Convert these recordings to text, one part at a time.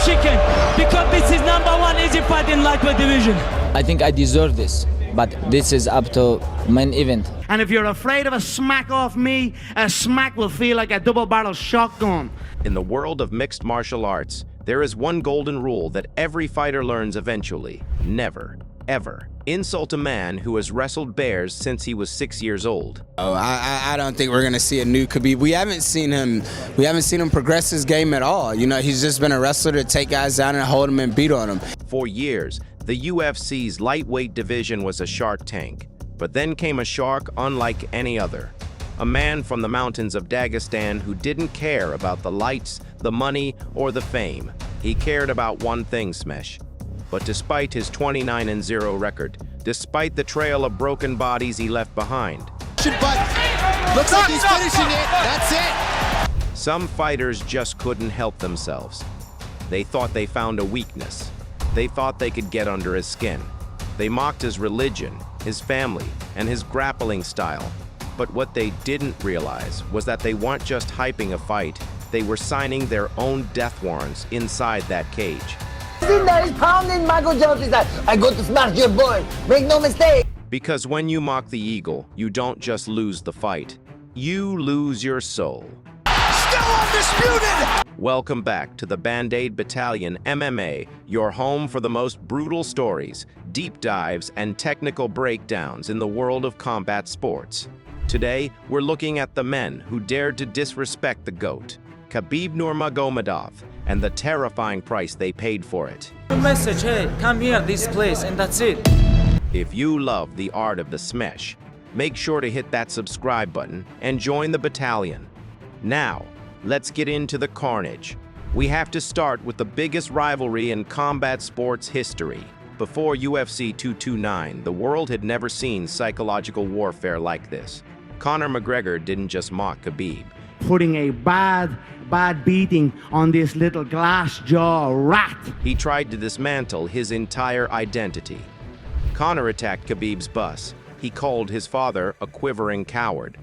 chicken because this is #1 easy fight in lightweight division. I think I deserve this, but this is up to main event. And if you're afraid of a smack off me, a smack will feel like a double-barrel shotgun. In the world of mixed martial arts, there is one golden rule that every fighter learns eventually. Never, ever insult a man who has wrestled bears since he was 6 years old. Oh, I don't think we're gonna see a new Khabib. We haven't seen him progress his game at all. You know, he's just been a wrestler to take guys down and hold them and beat on them. For years, the UFC's lightweight division was a shark tank. But then came a shark unlike any other. A man from the mountains of Dagestan who didn't care about the lights, the money, or the fame. He cared about one thing, Smesh. But despite his 29-0 record, despite the trail of broken bodies he left behind, but looks like he's finishing it. That's it. Some fighters just couldn't help themselves. They thought they found a weakness. They thought they could get under his skin. They mocked his religion, his family, and his grappling style. But what they didn't realize was that they weren't just hyping a fight, they were signing their own death warrants inside that cage. He's pounding Michael Jones. He's like, I go to smash your boy. Make no mistake. Because when you mock the eagle, you don't just lose the fight, you lose your soul. Still undisputed. Welcome back to the Band-Aid Battalion MMA, your home for the most brutal stories, deep dives, and technical breakdowns in the world of combat sports. Today, we're looking at the men who dared to disrespect the GOAT, Khabib Nurmagomedov, and the terrifying price they paid for it. Message, hey, come here, this place, and that's it. If you love the art of the smesh, make sure to hit that subscribe button and join the battalion. Now, let's get into the carnage. We have to start with the biggest rivalry in combat sports history. Before UFC 229, the world had never seen psychological warfare like this. Conor McGregor didn't just mock Khabib. Putting a bad beating on this little glass jaw rat. He tried to dismantle his entire identity. Conor attacked Khabib's bus. He called his father a quivering coward.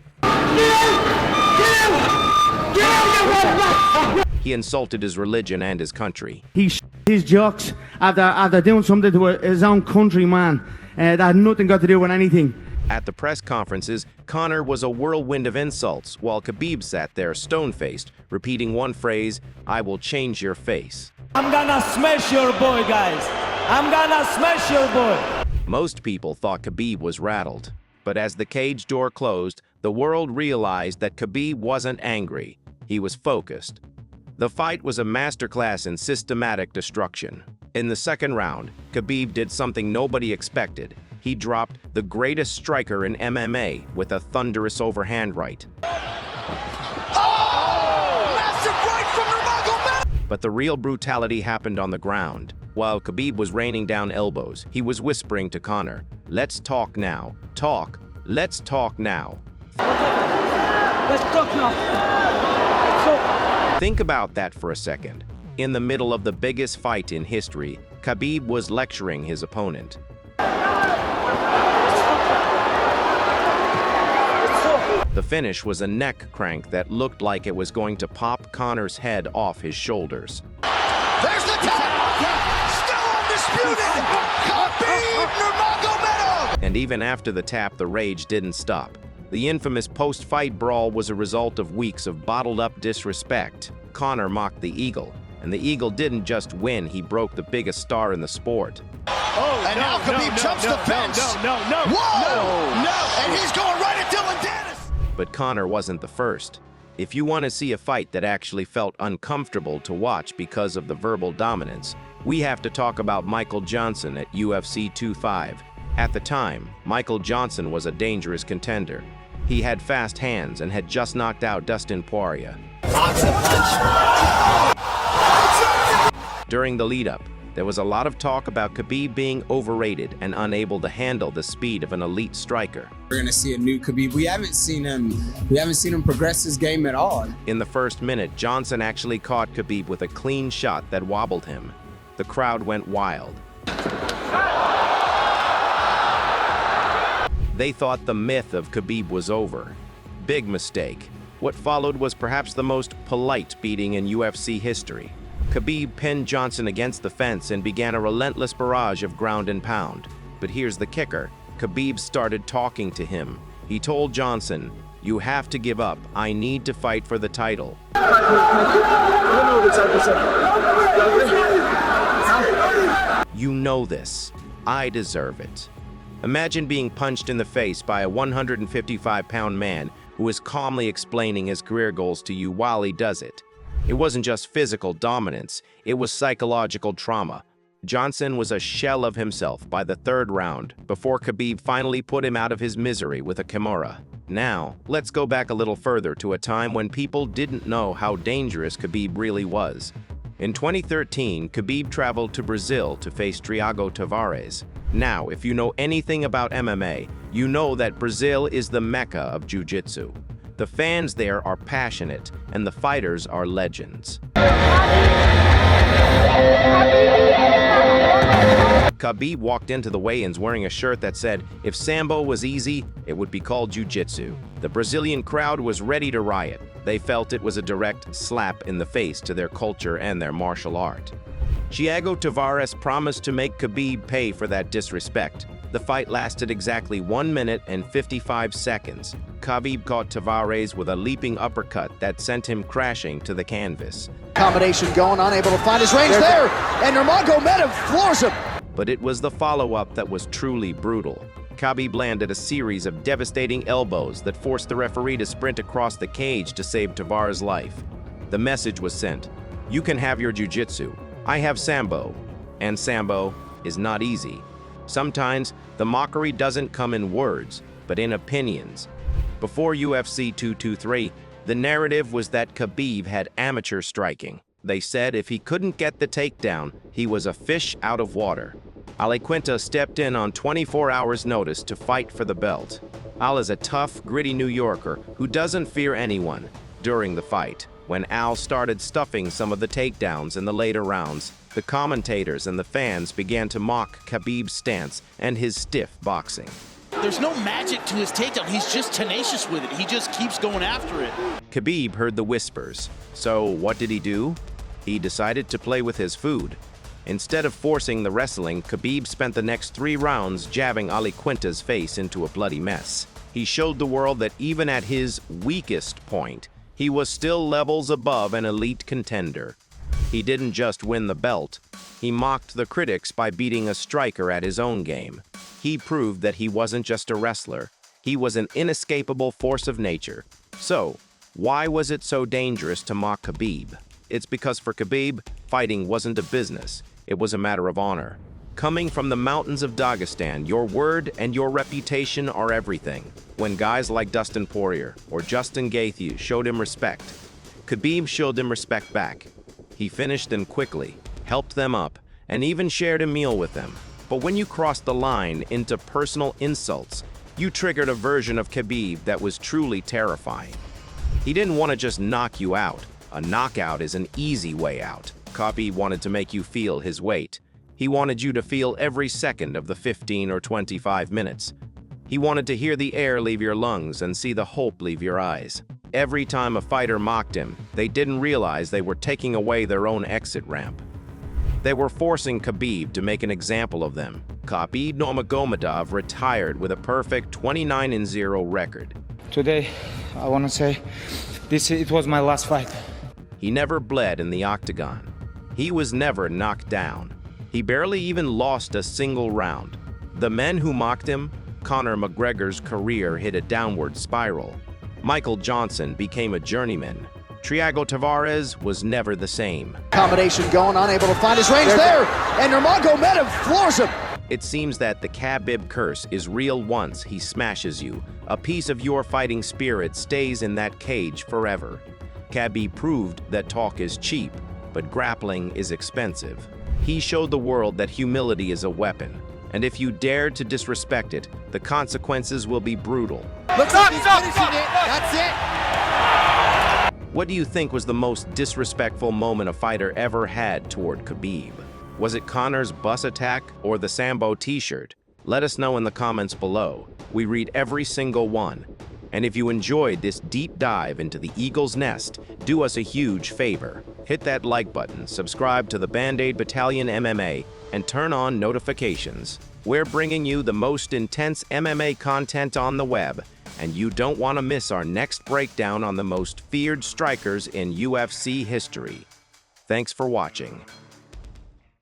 He insulted his religion and his country. He his jokes after doing something to his own countryman that had nothing got to do with anything. At the press conferences, Conor was a whirlwind of insults, while Khabib sat there stone-faced, repeating one phrase, "I will change your face." I'm gonna smash your boy, guys. I'm gonna smash your boy. Most people thought Khabib was rattled. But as the cage door closed, the world realized that Khabib wasn't angry. He was focused. The fight was a masterclass in systematic destruction. In the second round, Khabib did something nobody expected. He dropped the greatest striker in MMA with a thunderous overhand right. Massive right from Nurmagomedov. But the real brutality happened on the ground. While Khabib was raining down elbows, he was whispering to Conor, "Let's talk now. Talk. Let's talk now." Let's talk now. Let's talk. Think about that for a second. In the middle of the biggest fight in history, Khabib was lecturing his opponent. The finish was a neck crank that looked like it was going to pop Conor's head off his shoulders. There's the tap. Still undisputed. Khabib Nurmagomedov. And even after the tap, the rage didn't stop. The infamous post-fight brawl was a result of weeks of bottled-up disrespect. Conor mocked the Eagle, and the Eagle didn't just win, he broke the biggest star in the sport. Oh, and now Khabib jumps the fence. Whoa! No! And he's going right at Dylan Dennis. But Conor wasn't the first. If you want to see a fight that actually felt uncomfortable to watch because of the verbal dominance, we have to talk about Michael Johnson at UFC 225. At the time, Michael Johnson was a dangerous contender. He had fast hands and had just knocked out Dustin Poirier. During the lead-up, there was a lot of talk about Khabib being overrated and unable to handle the speed of an elite striker. We're gonna see a new Khabib. We haven't seen him progress his game at all. In the first minute, Johnson actually caught Khabib with a clean shot that wobbled him. The crowd went wild. They thought the myth of Khabib was over. Big mistake. What followed was perhaps the most polite beating in UFC history. Khabib pinned Johnson against the fence and began a relentless barrage of ground and pound. But here's the kicker. Khabib started talking to him. He told Johnson, "You have to give up. I need to fight for the title." You know this. I deserve it. Imagine being punched in the face by a 155-pound man who is calmly explaining his career goals to you while he does it. It wasn't just physical dominance, it was psychological trauma. Johnson was a shell of himself by the third round, before Khabib finally put him out of his misery with a kimura. Now, let's go back a little further to a time when people didn't know how dangerous Khabib really was. In 2013, Khabib traveled to Brazil to face Thiago Tavares. Now, if you know anything about MMA, you know that Brazil is the mecca of jiu-jitsu. The fans there are passionate, and the fighters are legends. Khabib walked into the weigh-ins wearing a shirt that said, "If Sambo was easy, it would be called jiu-jitsu." The Brazilian crowd was ready to riot. They felt it was a direct slap in the face to their culture and their martial art. Thiago Tavares promised to make Khabib pay for that disrespect. The fight lasted exactly 1 minute and 55 seconds. Khabib caught Tavares with a leaping uppercut that sent him crashing to the canvas. Combination going, unable to find his range there, and Nurmagomedov floors him. But it was the follow-up that was truly brutal. Khabib landed a series of devastating elbows that forced the referee to sprint across the cage to save Tavares' life. The message was sent: you can have your jiu-jitsu. I have Sambo. And Sambo is not easy. Sometimes the mockery doesn't come in words, but in opinions. Before UFC 223, the narrative was that Khabib had amateur striking. They said if he couldn't get the takedown, he was a fish out of water. Ali Quinta stepped in on 24 hours' notice to fight for the belt. Al is a tough, gritty New Yorker who doesn't fear anyone. During the fight, when Al started stuffing some of the takedowns in the later rounds, the commentators and the fans began to mock Khabib's stance and his stiff boxing. There's no magic to his takedown. He's just tenacious with it. He just keeps going after it. Khabib heard the whispers. So what did he do? He decided to play with his food. Instead of forcing the wrestling, Khabib spent the next 3 rounds jabbing Ali Quinta's face into a bloody mess. He showed the world that even at his weakest point, he was still levels above an elite contender. He didn't just win the belt. He mocked the critics by beating a striker at his own game. He proved that he wasn't just a wrestler. He was an inescapable force of nature. So, why was it so dangerous to mock Khabib? It's because for Khabib, fighting wasn't a business. It was a matter of honor. Coming from the mountains of Dagestan, your word and your reputation are everything. When guys like Dustin Poirier or Justin Gaethje showed him respect, Khabib showed him respect back. He finished them quickly, helped them up, and even shared a meal with them. But when you crossed the line into personal insults, you triggered a version of Khabib that was truly terrifying. He didn't want to just knock you out. A knockout is an easy way out. Khabib wanted to make you feel his weight. He wanted you to feel every second of the 15 or 25 minutes. He wanted to hear the air leave your lungs and see the hope leave your eyes. Every time a fighter mocked him, they didn't realize they were taking away their own exit ramp. They were forcing Khabib to make an example of them. Khabib Nurmagomedov retired with a perfect 29-0 record. Today, I want to say it was my last fight. He never bled in the Octagon. He was never knocked down. He barely even lost a single round. The men who mocked him, Conor McGregor's career hit a downward spiral. Michael Johnson became a journeyman. Thiago Tavares was never the same. Combination going, unable to find his range there, and Nurmagomedov floors him. It seems that the Khabib curse is real once he smashes you. A piece of your fighting spirit stays in that cage forever. Khabib proved that talk is cheap, but grappling is expensive. He showed the world that humility is a weapon, and if you dare to disrespect it, the consequences will be brutal. Looks like he's finishing it. That's it. What do you think was the most disrespectful moment a fighter ever had toward Khabib? Was it Conor's bus attack or the Sambo t-shirt? Let us know in the comments below. We read every single one. And if you enjoyed this deep dive into the Eagle's Nest, do us a huge favor. Hit that like button, subscribe to the Band-Aid Battalion MMA, and turn on notifications. We're bringing you the most intense MMA content on the web, and you don't want to miss our next breakdown on the most feared strikers in UFC history. Thanks for watching.